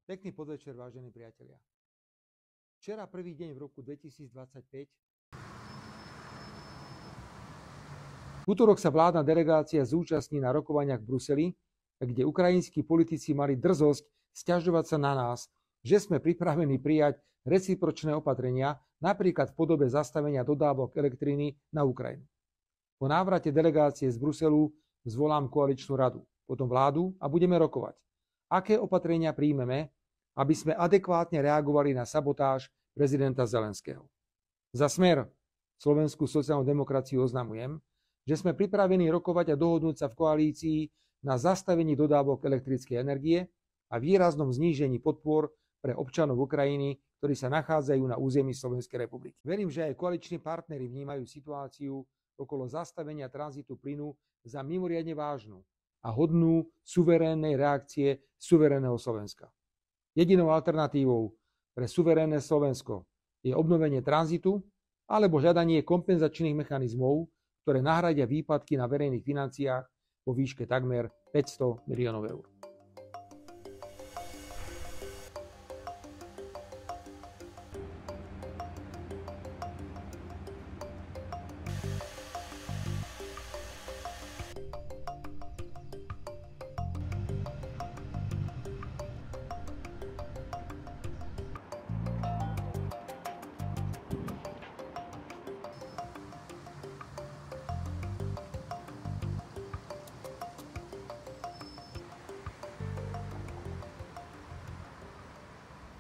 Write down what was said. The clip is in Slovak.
Pekný podvečer, vážení priatelia. Včera prvý deň v roku 2025. V utorok sa vládna delegácia zúčastní na rokovaniach v Bruseli, kde ukrajinskí politici mali drzosť sťažovať sa na nás, že sme pripravení prijať recipročné opatrenia, napríklad v podobe zastavenia dodávok elektriny na Ukrajinu. Po návrate delegácie z Bruselu zvolám koaličnú radu, potom vládu a budeme rokovať, aké opatrenia príjmeme, aby sme adekvátne reagovali na sabotáž prezidenta Zelenského. Za Smer, Slovenskú sociálnu demokraciu, oznamujem, že sme pripravení rokovať a dohodnúť sa v koalícii na zastavení dodávok elektrickej energie a výraznom znížení podpor pre občanov Ukrajiny, ktorí sa nachádzajú na území Slovenskej republiky. Verím, že aj koaliční partneri vnímajú situáciu okolo zastavenia tranzitu plynu za mimoriadne vážnu a hodnú suverénnej reakcie suverénneho Slovenska. Jedinou alternatívou pre suverénne Slovensko je obnovenie tranzitu alebo hľadanie kompenzačných mechanizmov, ktoré nahradia výpadky na verejných financiách vo výške takmer 500 miliónov eur.